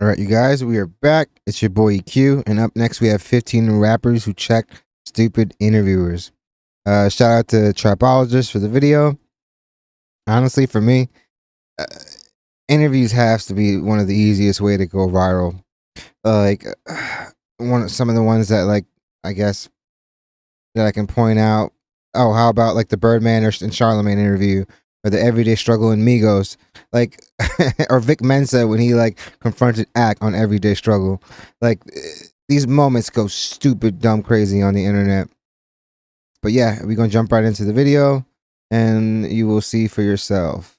All right, you guys, we are back. It's your boy EQ, and up next we have 15 rappers who checked stupid interviewers. Shout out to Trapologist for the video. Honestly, for me, interviews has to be one of the easiest way to go viral. Some of the ones that I guess that I can point out. Oh, how about like the Birdman and Charlemagne interview, or the Everyday Struggle in Migos, or Vic Mensa when he confronted Ack on Everyday Struggle. These moments go stupid, dumb, crazy on the internet. But yeah, we're gonna jump right into the video, and you will see for yourself.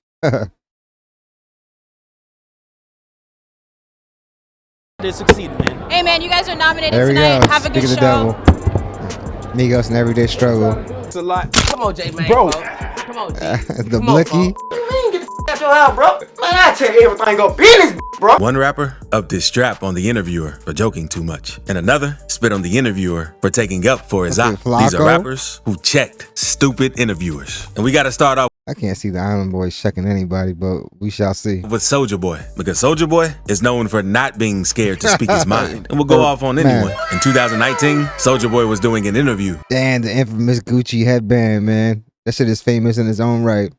They succeed, man. Hey man, you guys are nominated There we tonight. go. Have a good Speak show. of the devil. Migos and Everyday Struggle. It's a lot. Come on, J man. Bro. Come on, G. The Come on, Blicky. bro. Man, get the out your house, bro. Man, I tell you everything go business, bro. One rapper upped his strap on the interviewer for joking too much, and another spit on the interviewer for taking up for his eye. These are rappers who checked stupid interviewers. And we gotta start off. I can't see the Island Boys checking anybody, but we shall see. With Soulja Boy, because Soulja Boy is known for not being scared to speak his mind and will go off on anyone. In 2019, Soulja Boy was doing an interview. Damn, the infamous Gucci headband, man. That shit is famous in its own right.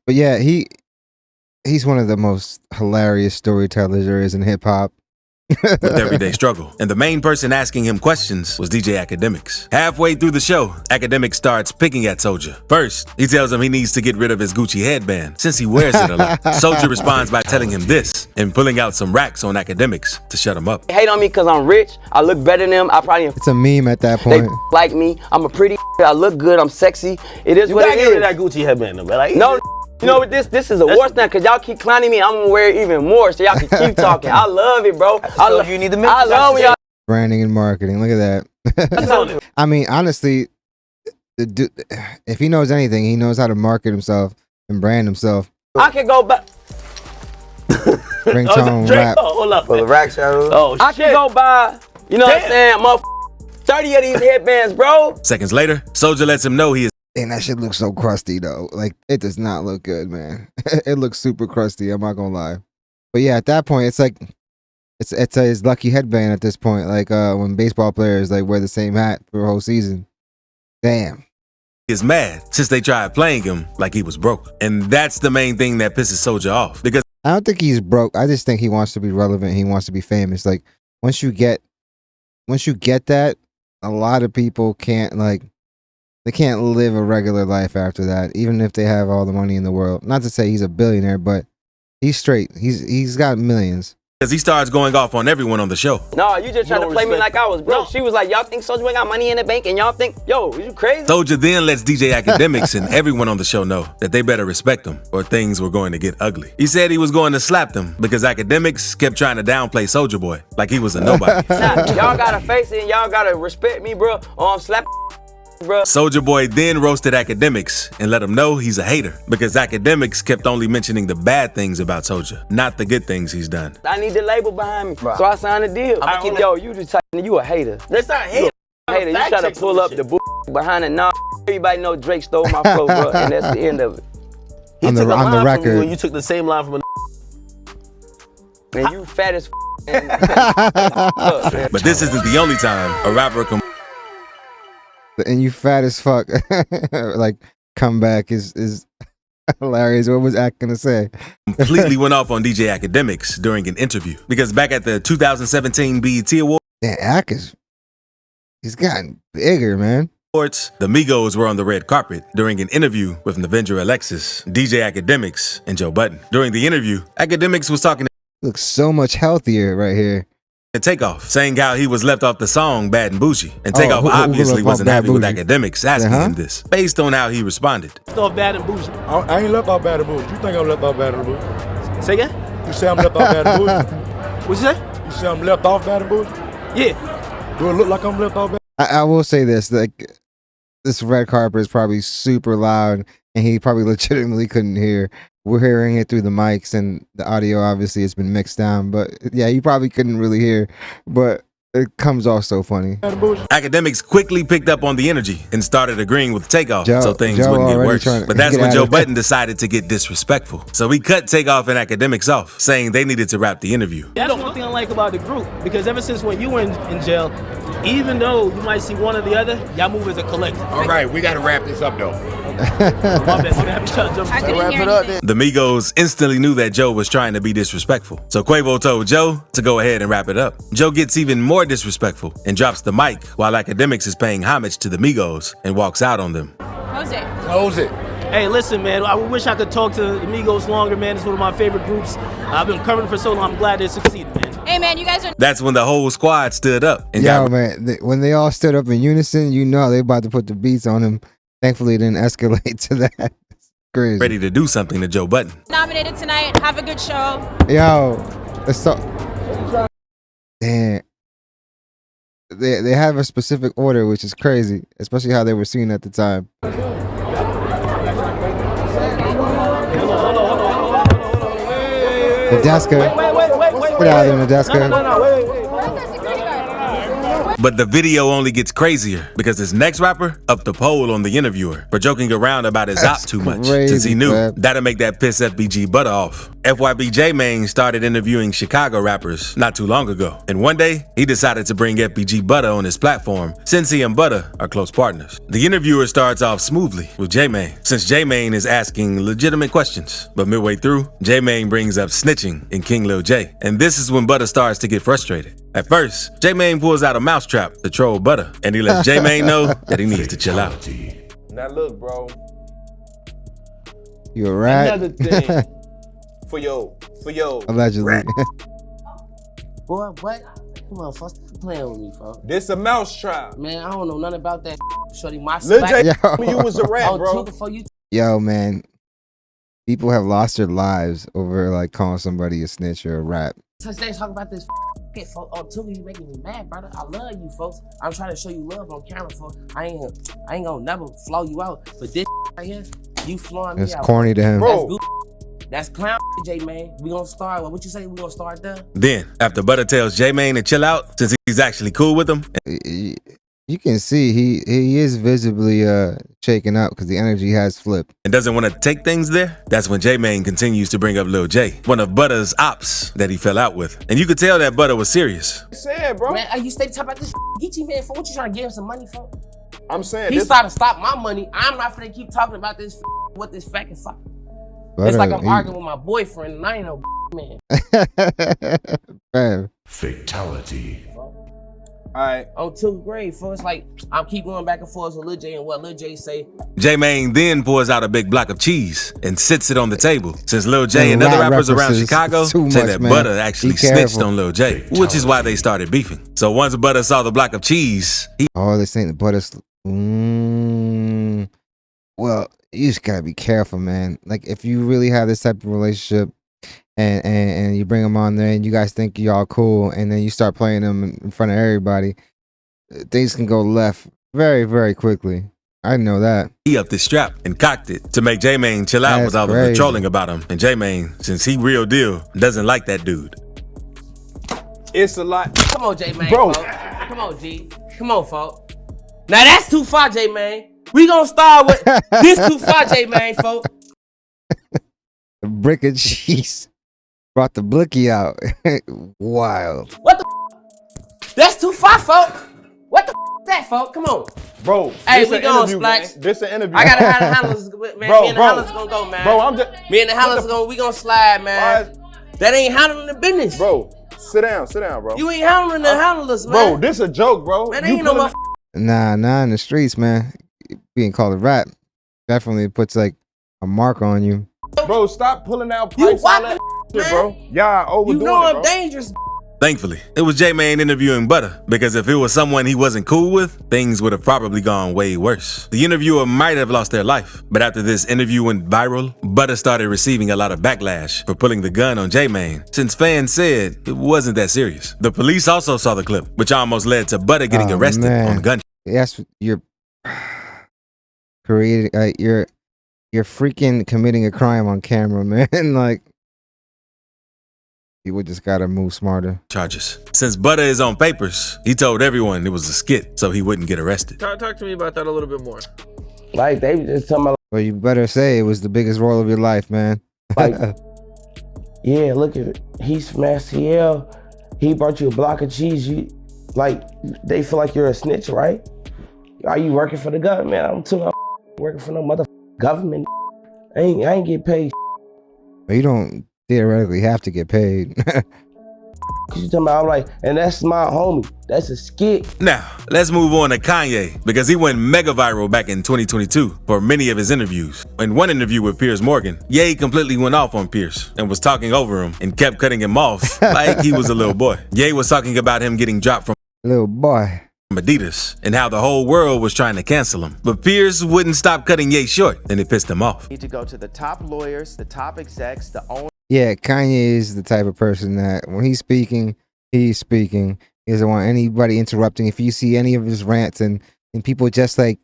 But yeah, he's one of the most hilarious storytellers there is in hip hop. With Everyday Struggle. And the main person asking him questions was DJ Akademiks. Halfway through the show, Akademiks starts picking at Soulja. First, he tells him he needs to get rid of his Gucci headband since he wears it a lot. Soulja responds by telling him this and pulling out some racks on Akademiks to shut him up. They hate on me because I'm rich. I look better than them. I probably It's a meme at that they point. like me. I'm a pretty. I look good. I'm sexy. It is You what gotta it get rid of is. that Gucci headband, though, man. Like, No, you know what this is a worse thing because y'all keep clowning me. I'm gonna wear it even more so y'all can keep talking. I love it, bro. you need to make I love when y'all. Branding and marketing. Look at that. I mean, honestly, if he knows anything, he knows how to market himself and brand himself. I can go back. Ringtone rap. Hold up. For the rack shadows. Oh, I can go buy. You know what I'm saying, motherfucker. 30 of these headbands, bro. Seconds later, Soulja lets him know he is And that shit looks so crusty though. It does not look good, man. It looks super crusty. I'm not gonna lie. But yeah, at that point, it's his lucky headband at this point. When baseball players wear the same hat for a whole season. Damn. is mad since they tried playing him like he was broke. And that's the main thing that pisses Soulja off, because I don't think he's broke. I just think he wants to be relevant. He wants to be famous. Once you get that, a lot of people can't they can't live a regular life after that, even if they have all the money in the world. Not to say he's a billionaire, but he's straight. He's got millions. he starts going off on everyone on the show. No, you just trying to play me like I was broke. No. She was like, y'all think Soulja Boy got money in the bank and y'all think, yo, you crazy? Soulja then lets DJ Akademiks and everyone on the show know that they better respect him or things were going to get ugly. He said he was going to slap them because Akademiks kept trying to downplay Soulja Boy like he was a nobody. Nah, y'all gotta face it and y'all gotta respect me, bro, or I'm slapping bro. Soulja Boy then roasted Akademiks and let him know he's a hater because Akademiks kept only mentioning the bad things about Soulja, not the good things he's done. I need the label behind me, so I signed a deal. Yo, you just typing, you a hater. That's not hate. Hater, you try to pull up the behind the knob. Everybody know Drake stole my flow, bro, and that's the end of it. On the record. You took the same line from a And you fat as But this isn't the only time a rapper And you fat as fuck. Comeback is hilarious. What was Ack gonna say? completely went off on DJ Akademiks during an interview because back at the 2017 BET Awards, Damn, Ack he's gotten bigger, man. the Migos were on the red carpet during an interview with Navendra Alexis, DJ Akademiks, and Joe Budden. During the interview, Akademiks was talking Looks so much healthier right here. to Takeoff, saying how he was left off the song Bad and Bougie. And Takeoff who obviously left off wasn't Bad happy with Bougie? Akademiks asking him this, based on how he responded. off bad and bougie. I ain't left off Bad and Bougie. You think I'm left off Bad and Bougie? Say again? You say I'm left off Bad and Bougie? What'd you say? You say I'm left off Bad and Bougie? Yeah. Do it look like I'm left off Bad? I will say this, this red carpet is probably super loud and he probably legitimately couldn't hear. We're hearing it through the mics and the audio obviously has been mixed down, but yeah, you probably couldn't really hear. But It comes off so funny. Akademiks quickly picked up on the energy and started agreeing with Takeoff so things Joe wouldn't get already worse. trying to But that's get when out Joe of there. Budden decided to get disrespectful. So he cut Takeoff and Akademiks off, saying they needed to wrap the interview. That's one thing I like about the group, because ever since when you were in jail, even though you might see one or the other, y'all move as a collective. All right, we got to wrap this up, though. My bad, man. I couldn't hear anything. The Migos instantly knew that Joe was trying to be disrespectful. So Quavo told Joe to go ahead and wrap it up. Joe gets even more disrespectful and drops the mic while Akademiks is paying homage to the Migos and walks out on them. Jose. Close it. Hey, listen, man. I wish I could talk to the Migos longer, man. It's one of my favorite groups. I've been covering for so long. I'm glad they succeeded, man. Hey, man, you guys are. That's when the whole squad stood up and Yo, got man, when they all stood up in unison, you know they about to put the beats on him. Thankfully, it didn't escalate to that. It's crazy. ready to do something to Joe Budden. Nominated tonight. Have a good show. Yo, let's talk. Damn. They have a specific order, which is crazy, especially how they were seen at the time. Nadeska. Get out of there, Nadeska. Wait. But the video only gets crazier because this next rapper upped the poll on the interviewer for joking around about his op too much, since he knew Fab. that'll make that piss FBG Butter off. FYB J-Mane started interviewing Chicago rappers not too long ago, and one day he decided to bring FBG Butter on his platform since he and Butter are close partners. The interviewer starts off smoothly with J-Mane, since J-Mane is asking legitimate questions, but midway through, J-Mane brings up snitching in King Lil J, and this is when Butter starts to get frustrated. At first, J-Mane pulls out a mousetrap to troll Butter, and he lets J-Mane know that he needs to chill out. Now look, bro. You a rat? Another thing for your Allegedly. Boy, what? Come on, folks. Stop playing with me, folks. this a mouse trap. Man, I don't know nothing about that. Shorty, my Lil J, Yo. you was a rat, Oh, bro. before you Yo, man. People have lost their lives over like calling somebody a snitch or a rat. touch talk about this shit, folks. Oh, Tuka, you making me mad, brother. I love you, folks. I'm trying to show you love on camera, folks. I ain't gonna never flow you out. But this right here, you flowing me It's out. corny to him. Bro. That's clown J, man. We gonna start. What you say? We gonna start there? Then, after Butter tells J-Mane to chill out since he's actually cool with him, You can see he is visibly shaken up because the energy has flipped. and doesn't want to take things there, that's when J-Mane continues to bring up Lil J, one of Butter's ops that he fell out with. And you could tell that Butter was serious. I'm saying, bro. Man, you stay talking about this Geechee man for what you trying to give him some money for? I'm saying He this. started to stop my money. I'm not finna keep talking about this what this fucking fuck. It's like I'm arguing with my boyfriend and I ain't no man. Man, Fatality. All right. On 2nd grade, folks, like I'm keep going back and forth with Lil J and what Lil J say. J-Mane then pours out a big block of cheese and sits it on the table, since Lil J Man, and other rat rappers around references Chicago too say much, that man. Butter actually Be snitched careful. on Lil J, which is why they started beefing. So once Butter saw the block of cheese, he oh, they saying the butter. Well, you just gotta be careful, man. Like if you really have this type of relationship, and you bring them on there, and you guys think y'all cool, and then you start playing them in front of everybody, things can go left very, very quickly. I know that. upped his strap and cocked it to make J-Mane chill out That's with all of the crazy. trolling about him. And J-Mane, since he real deal, doesn't like that dude. It's a lot. Come on, J man. Bro. Come on, G. Come on, folks. Now that's too far, J man. We gonna start with this too far, J man, folks. The brick of cheese brought the blicky out. Wild. What the That's too far, folks. What the is that, folks? Come on. Bro, Hey, this we an going, interview, Splax. man. This an interview. I gotta have the handlers, man. Bro, me and the bro. handlers gonna go, man. Bro, I'm just. Me and the handlers we gonna slide, man. That ain't handling the business. Bro, sit down, bro. You ain't handling the handlers, man. Bro, this a joke, bro. Man, You ain't no pulling- motherfucker. Nah, in the streets, man. Being called a rat definitely puts like a mark on you. Bro, stop pulling out You pipes on whopping that shit, man. bro. Y'all overdoing You know it, I'm bro. dangerous. Thankfully, it was J-Mane interviewing Butter, because if it was someone he wasn't cool with, things would have probably gone way worse. The interviewer might have lost their life, but after this interview went viral, Butter started receiving a lot of backlash for pulling the gun on J-Mane, since fans said it wasn't that serious. The police also saw the clip, which almost led to Butter getting Oh, arrested man. on gun. Yes, you're creating. You're freaking committing a crime on camera, man. Like People just gotta move smarter. Charges. Since Butter is on papers, he told everyone it was a skit so he wouldn't get arrested. Talk to me about that a little bit more. Like, they just talking about, Well, you better say it was the biggest role of your life, man. like, yeah, look at it. He's from STL. He brought you a block of cheese. You, like, they feel like you're a snitch, right? Are you working for the government? I'm too much working for no government. I ain't get paid. But you don't theoretically have to get paid. You talking about, I'm like, and that's my homie. That's a skit. Now, let's move on to Kanye, because he went mega viral back in 2022 for many of his interviews. In one interview with Piers Morgan, Ye completely went off on Piers and was talking over him and kept cutting him off like he was a little boy. Ye was talking about him getting dropped from Little boy. Adidas and how the whole world was trying to cancel him. But Piers wouldn't stop cutting Ye short, and it pissed him off. Need to go to the top lawyers, the top execs, the owners. Yeah, Kanye is the type of person that when he's speaking, he's speaking. He doesn't want anybody interrupting. If you see any of his rants and people just like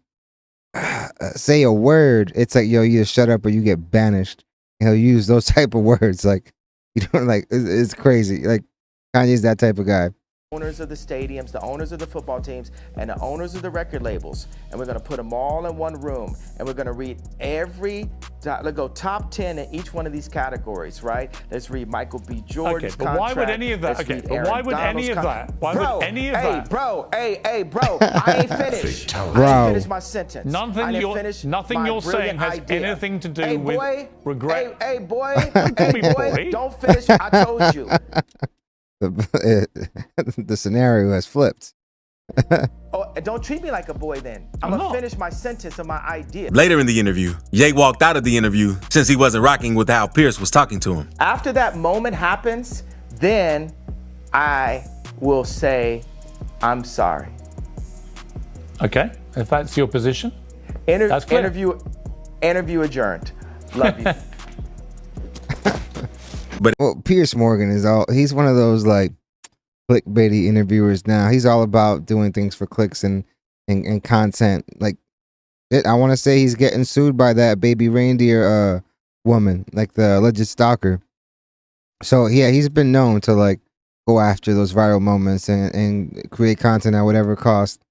say a word, it's like, yo, you either shut up or you get banished. And he'll use those type of words. Like, you know, like it's crazy. Like, Kanye's that type of guy. Owners of the stadiums, the owners of the football teams, and the owners of the record labels, and we're going to put them all in one room, and we're going to read let's go top 10 in each one of these categories, right? Let's read Michael B. Jordan's contract. Okay, but why would any of that? Okay, but why would any of that? Why would any of that? Bro, I ain't finished. I ain't finished my sentence. Nothing you're saying has anything to do with regret. Hey, boy, don't finish. I told you. The scenario has flipped. Oh, don't treat me like a boy then. I'm gonna finish my sentence of my idea. Later in the interview, Ye walked out of the interview since he wasn't rocking with how Piers was talking to him. After that moment happens, then I will say, I'm sorry. Okay, if that's your position. That's clear. Interview adjourned. Love you. But Piers Morgan he's one of those like clickbaity interviewers now. He's all about doing things for clicks and content. Like I want to say he's getting sued by that baby reindeer woman, like the alleged stalker. So yeah, he's been known to like go after those viral moments and create content at whatever cost.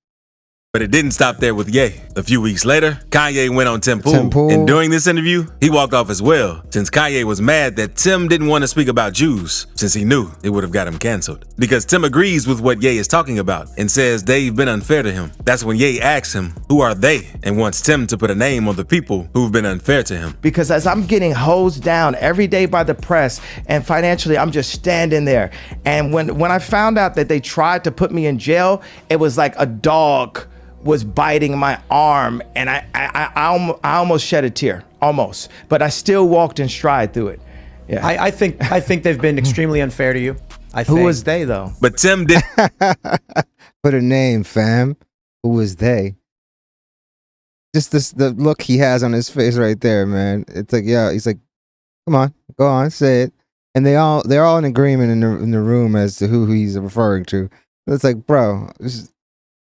But it didn't stop there with Ye. A few weeks later, Kanye went on Tim Pool. And during this interview, he walked off as well, since Kanye was mad that Tim didn't want to speak about Jews, since he knew it would have got him canceled. Because Tim agrees with what Ye is talking about and says they've been unfair to him. That's when Ye asks him, who are they? And wants Tim to put a name on the people who've been unfair to him. Because as I'm getting hosed down every day by the press and financially, I'm just standing there. And when I found out that they tried to put me in jail, it was like a dog was biting my arm, and I almost shed a tear, almost, but I still walked in stride through it. Yeah, I think they've been extremely unfair to you. Who was they though? But Tim did put a name, fam. Who was they? Just the look he has on his face right there, man. It's like, yeah, he's like, come on, go on, say it. And they're all in agreement in the room as to who he's referring to. It's like, bro,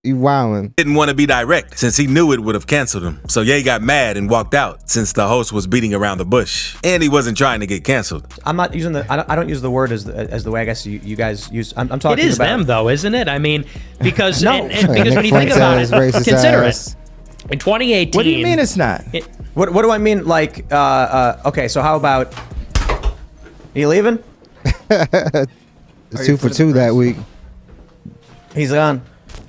you wildin'. Didn't want to be direct since he knew it would have canceled him. So Ye got mad and walked out since the host was beating around the bush and he wasn't trying to get canceled. I'm not using I don't use the word as the way I guess you guys use. I'm talking about. It is them though, isn't it? I mean, because no. Because when you think about it, consider it. In 2018. What do you mean it's not? What do I mean? Like, okay, so how about? Are you leaving? It's 2 for 2 that week. He's gone.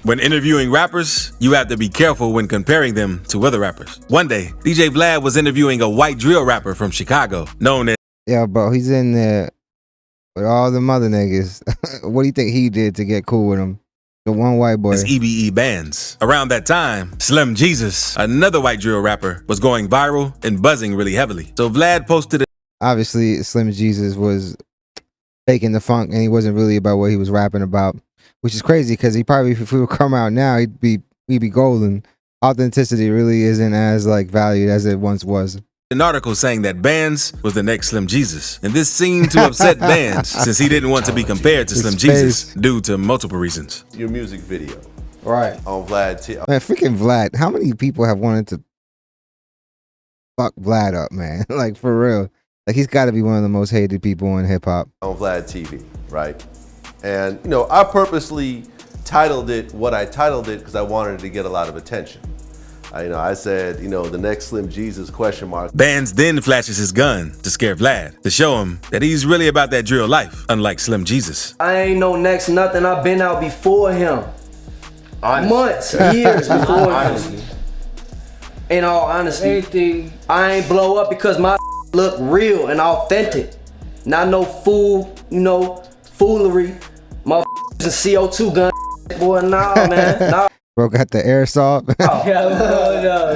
When interviewing rappers, you have to be careful when comparing them to other rappers. One day, DJ Vlad was interviewing a white drill rapper from Chicago, known as... Yeah, bro, he's in there with all the mother niggas. What do you think he did to get cool with him? The one white boy. EBE Bands. Around that time, Slim Jesus, another white drill rapper, was going viral and buzzing really heavily. So Vlad posted it. Obviously, Slim Jesus was faking the funk, and he wasn't really about what he was rapping about. Which is crazy because he probably, if he would come out now, he'd be golden. Authenticity really isn't as like valued as it once was. An article saying that Bands was the next Slim Jesus, and this seemed to upset Bands since he didn't want to be compared to Slim Jesus due to multiple reasons. Your music video, right? On Vlad. Man, freaking Vlad! How many people have wanted to fuck Vlad up, man? Like for real. Like he's got to be one of the most hated people in hip hop. On Vlad TV, right? And you know, I purposely titled it what I titled it because I wanted it to get a lot of attention. I said, the next Slim Jesus ? Bands then flashes his gun to scare Vlad, to show him that he's really about that drill life, unlike Slim Jesus. I ain't no next nothing. I've been out before him. Months, years before him. In all honesty, I ain't blow up because my look real and authentic. Not no foolery. My a CO2 gun, boy. Nah, man. Nah. Bro got the airsoft.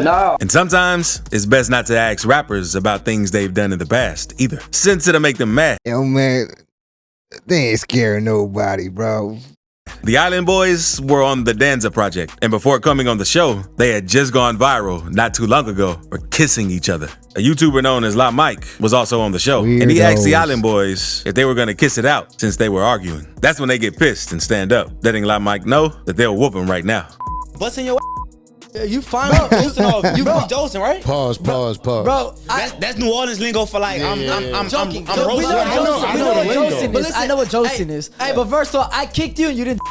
No. And sometimes it's best not to ask rappers about things they've done in the past either, since it'll make them mad. Yo, man, they ain't scaring nobody, bro. The Island Boys were on the Danza project, and before coming on the show, they had just gone viral not too long ago for kissing each other. A YouTuber known as La Mike was also on the show, and he asked the Island Boys if they were gonna kiss it out since they were arguing. That's when they get pissed and stand up, letting La Mike know that they'll whoop him right now. Busting your yeah, you finally dosing off. You be dosing, right? Pause. Bro, that's New Orleans lingo for like I'm roasting. I know what Joseph is. Hey, but first of all, I kicked you and you didn't.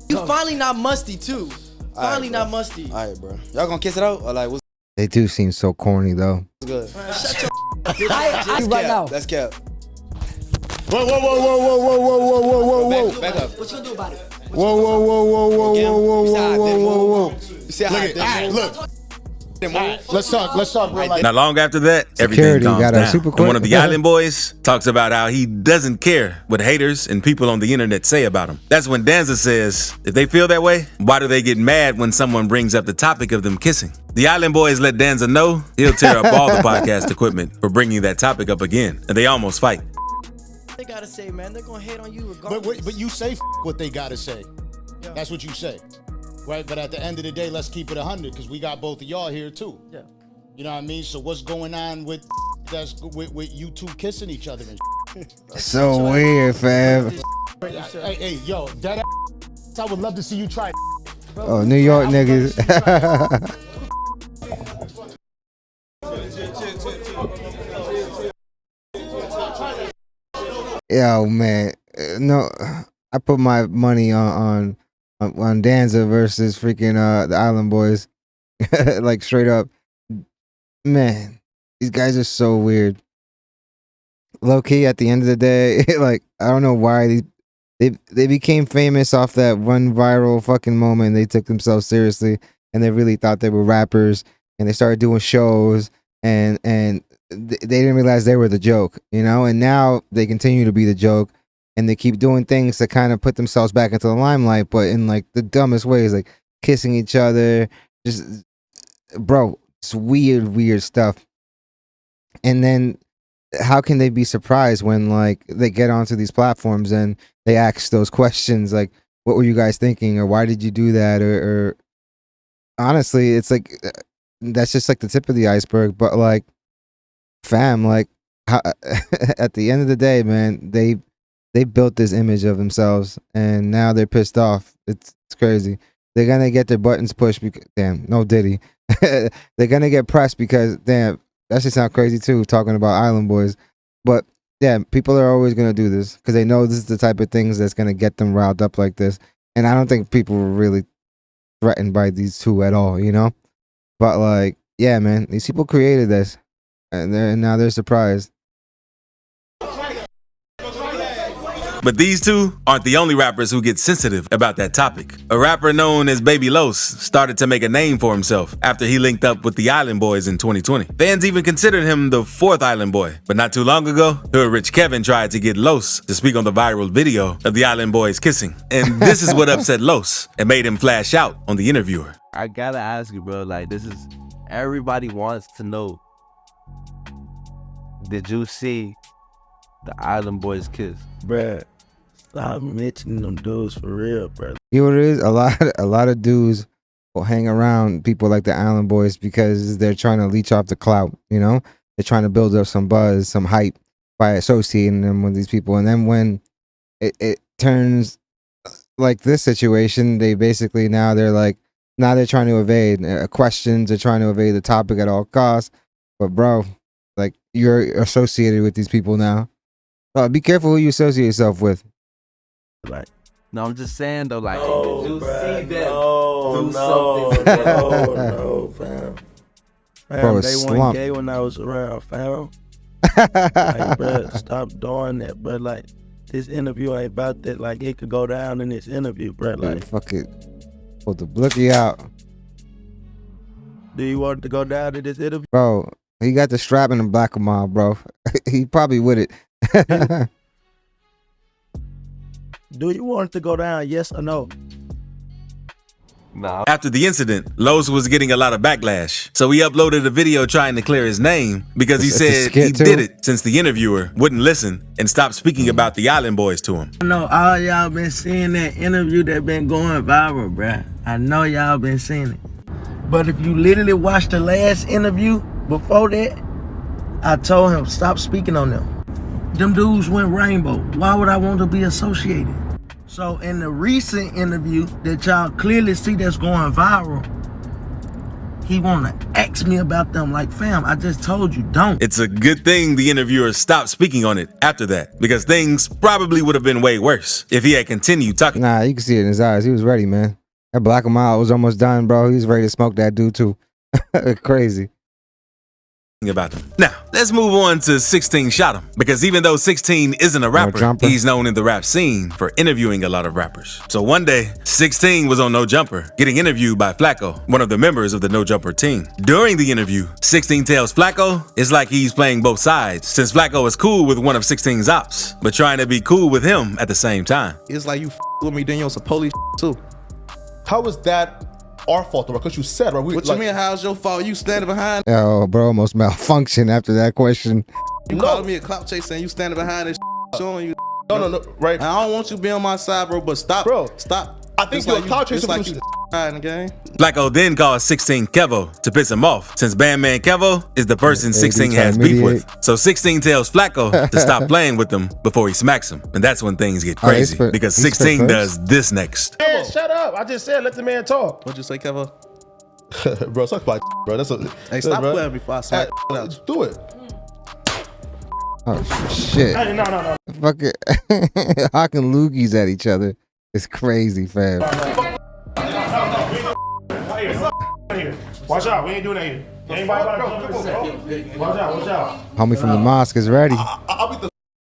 You finally not musty too. Finally not musty. All right, bro. Y'all gonna kiss it out or like what's They do seem so corny though. good? Shut your right now. That's cap. Whoa. Back up. What you gonna do about it? Whoa. You see how Look. Let's talk real life. Not long after that, everything Security calms got down. super And quick. one of the Island Boys talks about how he doesn't care what haters and people on the internet say about him. That's when Danza says, if they feel that way, why do they get mad when someone brings up the topic of them kissing? The Island Boys let Danza know he'll tear up all the podcast equipment for bringing that topic up again, and they almost fight. They gotta say, man, they're gonna hate on you regardless. But you say what they gotta say. Yeah. That's what you say. Right? But at the end of the day, let's keep it 100 because we got both of y'all here too. Yeah. You know what I mean? So what's going on with you two kissing each other and So weird, fam. Hey, yo, that I would love to see you try. Oh, New York niggas. Yo, man, no, I put my money on Danza versus freaking the Island Boys. Like straight up, man, these guys are so weird. Low key, at the end of the day, like I don't know why they became famous off that one viral fucking moment. They took themselves seriously and they really thought they were rappers, and they started doing shows and they didn't realize they were the joke, you know. And now they continue to be the joke, and they keep doing things to kind of put themselves back into the limelight, but in like the dumbest ways, like kissing each other, just bro, it's weird stuff. And then how can they be surprised when like they get onto these platforms and they ask those questions like, what were you guys thinking, or why did you do that, or honestly, it's like that's just like the tip of the iceberg. But like, fam, like how, at the end of the day, man, they built this image of themselves and now they're pissed off. It's crazy. They're gonna get their buttons pushed because damn, no Diddy. They're gonna get pressed because damn, that should sound crazy too, talking about Island Boys. But yeah, people are always gonna do this because they know this is the type of things that's gonna get them riled up like this. And I don't think people were really threatened by these two at all, you know? But like, yeah, man, these people created this and now they're surprised. But these two aren't the only rappers who get sensitive about that topic. A rapper known as Baby Los started to make a name for himself after he linked up with the Island Boys in 2020. Fans even considered him the fourth Island Boy. But not too long ago, Hood Rich Kevin tried to get Los to speak on the viral video of the Island Boys kissing. And this is what upset Los and made him flash out on the interviewer. I gotta ask you, bro, like this is, everybody wants to know, did you see the Island Boys kiss? Bruh, stop mentioning them dudes for real, bro. You know what it is? A lot of dudes will hang around people like the Island Boys because they're trying to leech off the clout, you know? They're trying to build up some buzz, some hype by associating them with these people. And then when it turns like this situation, they basically now they're trying to evade questions. They're trying to evade the topic at all costs. But bro, like you're associated with these people now. Be careful who you associate yourself with. Like, no, I'm just saying though, like, Do something. no, fam. Bro, They slump. weren't gay when I was around, fam. Like, bro, stop doing that, bro. Like, this interview ain't about that. Like, it could go down in this interview, bro. Like, fuck it. Pull the blicky out. Do you want it to go down in this interview? Bro, he got the strap in the back of mine, bro. He probably with it. Do you want it to go down, yes or no? Nah. After the incident, Los was getting a lot of backlash, so he uploaded a video trying to clear his name because he It's a said skit he too? did it since the interviewer wouldn't listen and stopped speaking about the Island Boys to him. I know all y'all been seeing that interview that been going viral, bruh. I know y'all been seeing it. But if you literally watched the last interview before that, I told him, stop speaking on them. Them dudes went rainbow. Why would I want to be associated? So in the recent interview that y'all clearly see that's going viral, he want to ask me about them. Like, fam, I just told you, don't. It's a good thing the interviewer stopped speaking on it after that, because things probably would have been way worse if he had continued talking. Nah, you can see it in his eyes. He was ready, man. That Black Mile was almost done, bro. He was ready to smoke that dude too. Crazy. About them. Now, let's move on to 16 Shot 'em, because even though 16 isn't a rapper, Jumper. he's known in the rap scene for interviewing a lot of rappers. So one day, 16 was on No Jumper, getting interviewed by Flacco, one of the members of the No Jumper team. During the interview, 16 tells Flacco it's like he's playing both sides, since Flacco is cool with one of 16's ops, but trying to be cool with him at the same time. It's like you with me, then you're some police too. How is that our fault, though? Because you said, right? What you mean, how's your fault? You standing behind? Oh, bro, almost malfunctioned after that question. You calling me a clout chaser and you standing behind this showing you. No, right? I don't want you to be on my side, bro, but stop. Bro, stop. I think you're a clout chaser. It's like you hiding the game. Flacco then calls 16 Kevo to piss him off, since Bandman Kevo is the person 16 has beef with. So 16 tells Flacco to stop playing with him before he smacks him. And that's when things get crazy, because 16 does this next. Man, shut up. I just said let the man talk. What'd you say, Kevo? Bro, suck my bro. That's a Hey, stop playing before I smack out you. Do it. Oh, shit. Hey, no. Fuck it. Hawking loogies at each other. It's crazy, fam. Watch out. We ain't doing that here. Watch out. Homie from the mosque is ready.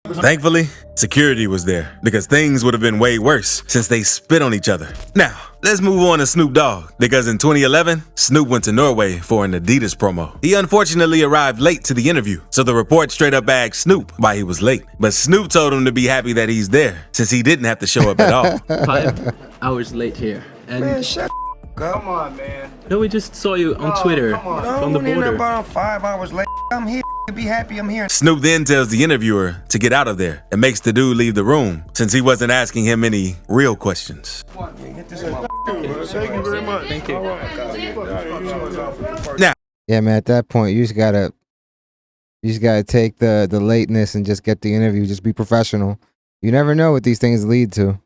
Thankfully, security was there, because things would have been way worse since they spit on each other. Now, let's move on to Snoop Dogg, because in 2011, Snoop went to Norway for an Adidas promo. He unfortunately arrived late to the interview, so the report straight up asked Snoop why he was late. But Snoop told him to be happy that he's there, since he didn't have to show up at all. 5 hours late here. And Man, shut come on, man. no, we just saw you on Twitter from the border. About 5 hours late. I'm here. Be happy I'm here. Snoop then tells the interviewer to get out of there and makes the dude leave the room, since he wasn't asking him any real questions. Thank you very much. Thank you. Now, Yeah, man, at that point, you just gotta take the lateness and just get the interview. Just be professional. You never know what these things lead to.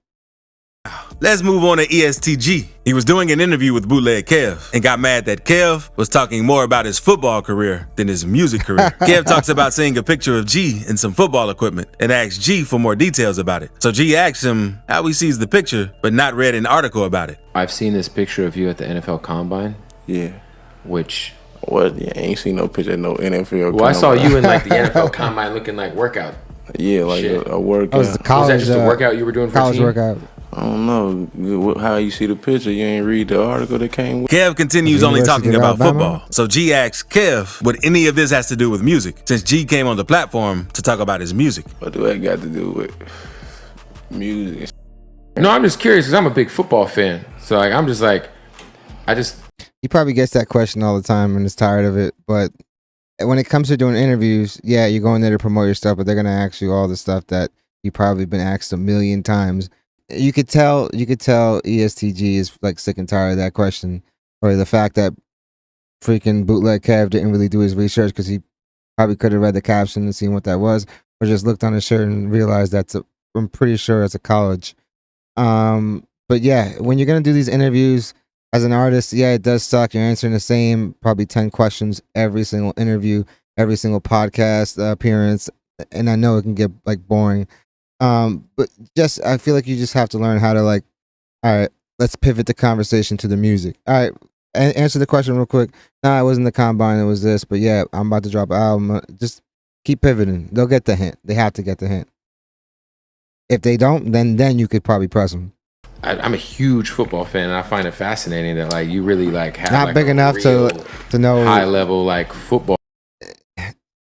let's move on to ESTG. He was doing an interview with Bootleg Kev and got mad that Kev was talking more about his football career than his music career. Kev talks about seeing a picture of G in some football equipment and asks G for more details about it. So G asks him how he sees the picture, but not read an article about it. I've seen this picture of you at the NFL Combine. Yeah. Which... Well, yeah, I ain't seen no picture of no NFL Well, I saw Combine. you in like the NFL Combine looking like workout. Yeah, like a workout. Oh, it was the college, was that just a workout you were doing for college a team? workout. I don't know how you see the picture. You ain't read the article that came with. Kev continues only talking about football. So G asks Kev what any of this has to do with music, since G came on the platform to talk about his music. What do that got to do with music? No, I'm just curious because I'm a big football fan. So like, I'm just like, He probably gets that question all the time and is tired of it. But when it comes to doing interviews, yeah, you're going there to promote your stuff, but they're gonna ask you all the stuff that you probably been asked a million times. You could tell ESTG is like sick and tired of that question, or the fact that freaking Bootleg Kev didn't really do his research because he probably could have read the caption and seen what that was, or just looked on his shirt and realized I'm pretty sure it's a college. But yeah, when you're gonna do these interviews as an artist, yeah, it does suck. You're answering the same probably 10 questions every single interview, every single podcast appearance, and I know it can get like boring. But just I feel like you just have to learn how to like, all right, let's pivot the conversation to the music. All right, answer the question real quick. Nah, it wasn't the combine, it was this, but yeah, I'm about to drop an album. Just keep pivoting. They'll get the hint. They have to get the hint. If they don't, then you could probably press them. I'm a huge football fan, and I find it fascinating that like you really like have Not like, big a enough real to know high level like football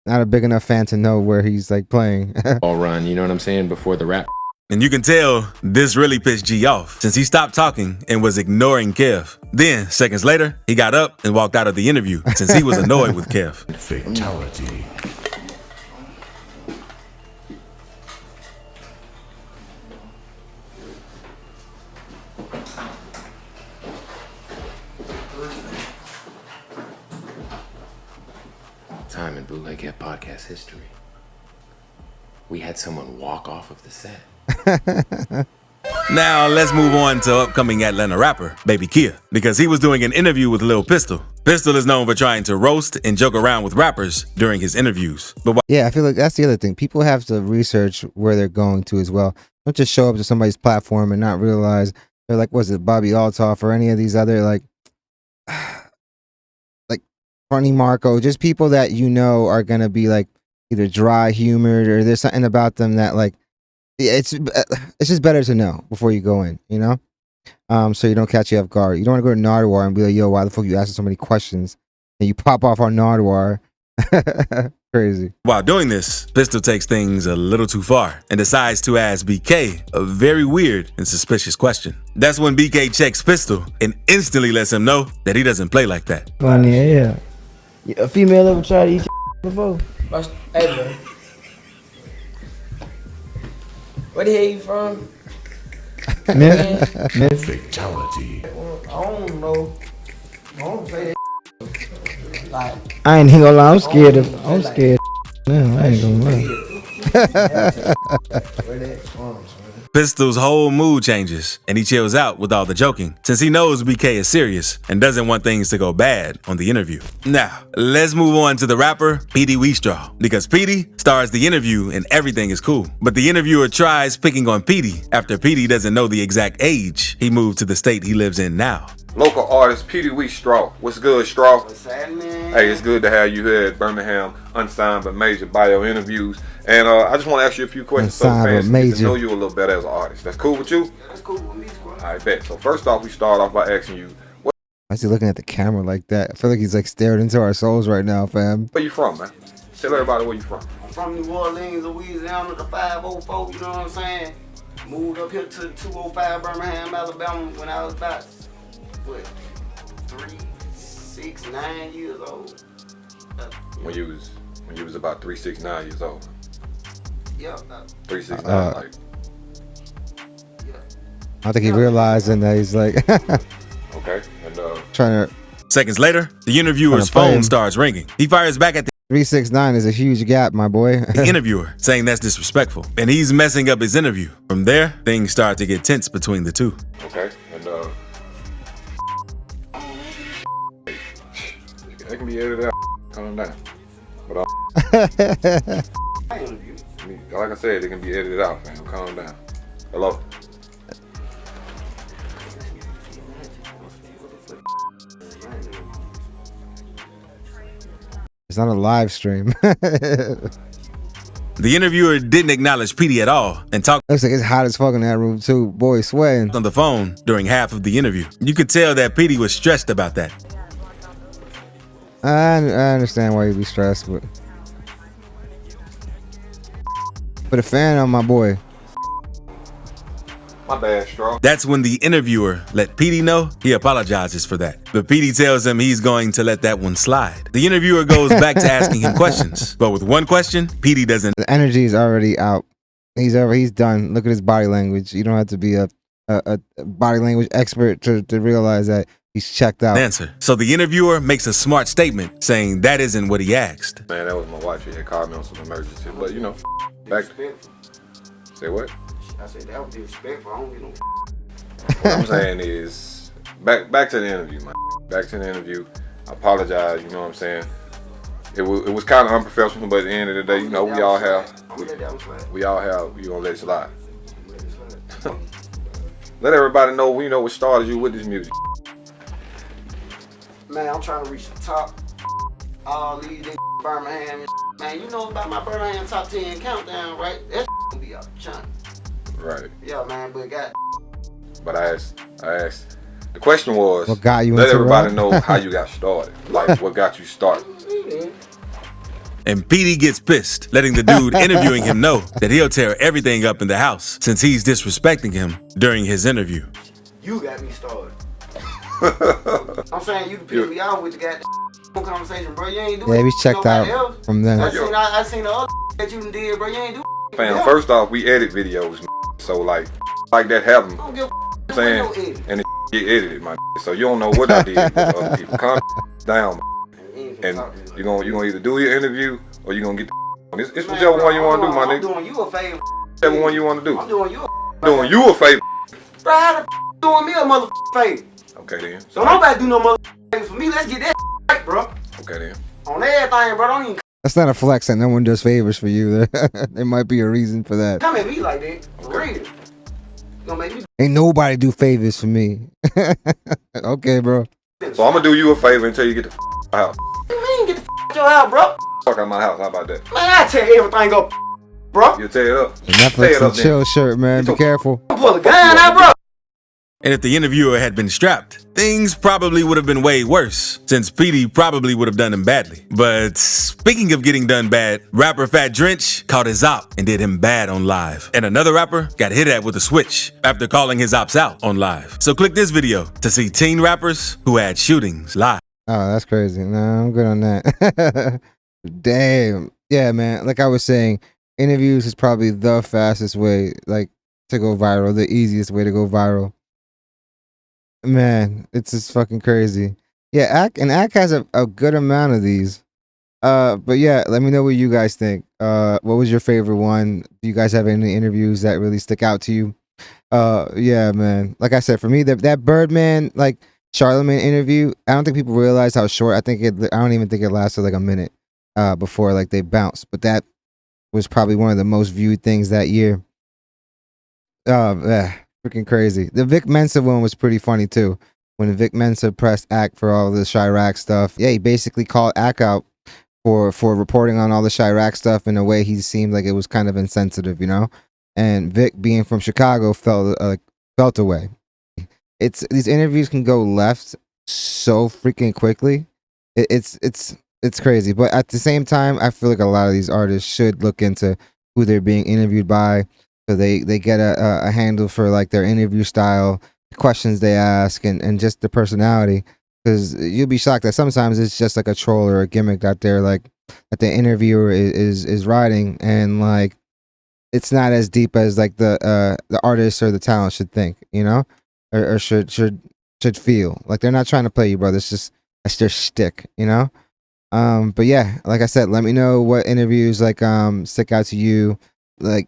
not a big enough fan to know where he's like playing. run. You know what I'm saying? Before the rap. And you can tell this really pissed G off since he stopped talking and was ignoring Kev. Then, seconds later, he got up and walked out of the interview since he was annoyed with Kev. Fatality. Time in Bootleg Hip podcast history. We had someone walk off of the set. Now, let's move on to upcoming Atlanta rapper, Baby Kia, because he was doing an interview with Lil Pistol. Pistol is known for trying to roast and joke around with rappers during his interviews. But yeah, I feel like that's the other thing. People have to research where they're going to as well. Don't just show up to somebody's platform and not realize they're like, was it Bobby Altoff or any of these other like Funny Marco, just people that you know are gonna be like either dry humored or there's something about them that like it's just better to know before you go in, you know, so you don't catch you off guard. You don't want to go to Nardwar and be like, yo, why the fuck you asking so many questions, and you pop off on Nardwar. Crazy. While doing this, Pistol takes things a little too far and decides to ask BK a very weird and suspicious question. That's when BK checks Pistol and instantly lets him know that he doesn't play like that. Funny, yeah. A female ever tried to eat your before? Hey, bro. Where the hell you from? Memphis. Fatality. I don't know. I don't say that. Like, I ain't gonna lie, I'm scared. I'm scared. No, I ain't gonna lie. Pistol's whole mood changes and he chills out with all the joking since he knows BK is serious and doesn't want things to go bad on the interview. Now, let's move on to the rapper Petey Weestraw, because Petey stars the interview and everything is cool. But the interviewer tries picking on Petey after Petey doesn't know the exact age he moved to the state he lives in now. Local artist Petey Weestraw. What's good, Straw? what's happening? Hey, it's good to have you here at Birmingham Unsigned but Major Bio Interviews. And I just want to ask you a few questions so the fans can get to know you a little better as an artist. That's cool with you? That's cool with me, squad. I bet. So first off, we start off by asking you, Why is he looking at the camera like that? I feel like he's like staring into our souls right now, fam. where you from, man? Tell everybody where you from. I'm from New Orleans, Louisiana, the 504, you know what I'm saying? Moved up here to 205 Birmingham, Alabama when I was about, what, 3, 6, 9 years old. When you was about 3, 6, 9 years old. Yeah. 3, 6, 9, like. I think he realizing that he's like Okay. And trying to. Seconds later, the interviewer's phone starts ringing. He fires back at the 369 is a huge gap, my boy. the interviewer, saying that's disrespectful, and he's messing up his interview. From there, things start to get tense between the two. Okay. And it can be edited out. Calm down. But like I said, it can be edited out, man. Calm down. Hello. It's not a live stream. The interviewer didn't acknowledge Petey at all and talked. Looks like it's hot as fuck in that room too. Boy, sweating on the phone during half of the interview. You could tell that Petey was stressed about that. I understand why you'd be stressed, but put a fan on my boy. My bad, Straw. That's when the interviewer let Petey know he apologizes for that. But Petey tells him he's going to let that one slide. The interviewer goes back to asking him questions. But with one question, Petey doesn't. The energy is already out. He's done. Look at his body language. You don't have to be a body language expert to realize that he's checked out. Answer. So the interviewer makes a smart statement saying that isn't what he asked. Man, that was my wife. She had called me on some emergency. But you know, back. Say what? I said that would be respectful. I don't get no. What I'm saying is, back to the interview, man. Back to the interview. I apologize. You know what I'm saying? it was kind of unprofessional, but at the end of the day, you know, we all have, you gonna let it slide. Let everybody know, you know, what started you with this music. Man, I'm trying to reach the top. All these niggas Birmingham and man, you know about my Birmingham top 10 countdown, right? That gonna be out China. Right. Yeah, man, but But I asked. The question was, what got you let into everybody rap? know how you got started. Like, what got you started. And PD gets pissed, letting the dude interviewing him know that he'll tear everything up in the house since he's disrespecting him during his interview. you got me started. I'm saying you can piss me off with the goddamn conversation, bro. You ain't doing Yeah, we checked nobody out else. from them. I seen the other that you done did, bro. You ain't doing Fam, first off, we edit videos, so like that happen. I don't give I'm saying, and it get edited, my so you don't know what I did with other people. Calm down, and you're gonna either do your interview or you're gonna get the it's whichever one you want to do, my nigga. I'm doing you a favor. Whichever one you want to do. I'm doing you a favor. Bro, how the doing me a motherfucking favor? Okay then. So nobody do no motherfucking favor for me. Let's get that right, bro. Okay then. On everything, bro. Don't even That's not a flex that no one does favors for you. There might be a reason for that. come at me like that. For real. You gonna make me Ain't nobody do favors for me. Okay, bro. So I'm gonna do you a favor until you get the out. What you mean get the out your house, bro? Fuck out my house. How about that? Man, I tear everything up, bro. You tear it up. The Netflix and chill shirt, man. Be careful. Pull a gun out, bro. And if the interviewer had been strapped, things probably would have been way worse, since PD probably would have done him badly. But speaking of getting done bad, rapper Fat Drench caught his op and did him bad on live. And another rapper got hit at with a switch after calling his ops out on live. So click this video to see teen rappers who had shootings live. Oh, that's crazy. No, I'm good on that. Damn. Yeah, man. Like I was saying, interviews is probably the fastest way, like, to go viral, the easiest way to go viral. Man, it's just fucking crazy. Yeah, Ak has a good amount of these. But yeah, let me know what you guys think. What was your favorite one? Do you guys have any interviews that really stick out to you? Yeah, man. Like I said, for me, that Birdman, like Charlemagne interview, I don't think people realize how short. I don't even think it lasted like a minute before like they bounced. But that was probably one of the most viewed things that year. Freaking crazy. The Vic Mensa one was pretty funny too. When Vic Mensa pressed Ak for all the Chirac stuff. Yeah, he basically called Ak out for reporting on all the Chirac stuff in a way he seemed like it was kind of insensitive, you know? And Vic, being from Chicago, felt away. These interviews can go left so freaking quickly. It's crazy. But at the same time, I feel like a lot of these artists should look into who they're being interviewed by, so they get a handle for like their interview style, questions they ask, and just the personality. Because you'll be shocked that sometimes it's just like a troll or a gimmick that they're like that the interviewer is writing, and like it's not as deep as like the artist or the talent should think, you know, or should feel. Like they're not trying to play you, brother. That's their shtick, you know. But yeah, like I said, let me know what interviews like stick out to you. Like,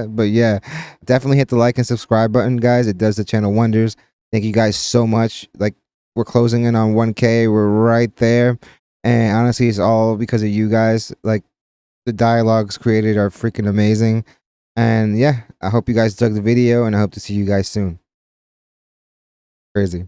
but yeah, definitely hit the like and subscribe button, guys. It does the channel wonders. Thank you guys so much. Like, we're closing in on 1K. We're right there, and honestly, it's all because of you guys. Like, the dialogues created are freaking amazing. And yeah, I hope you guys dug the video, and I hope to see you guys soon. Crazy.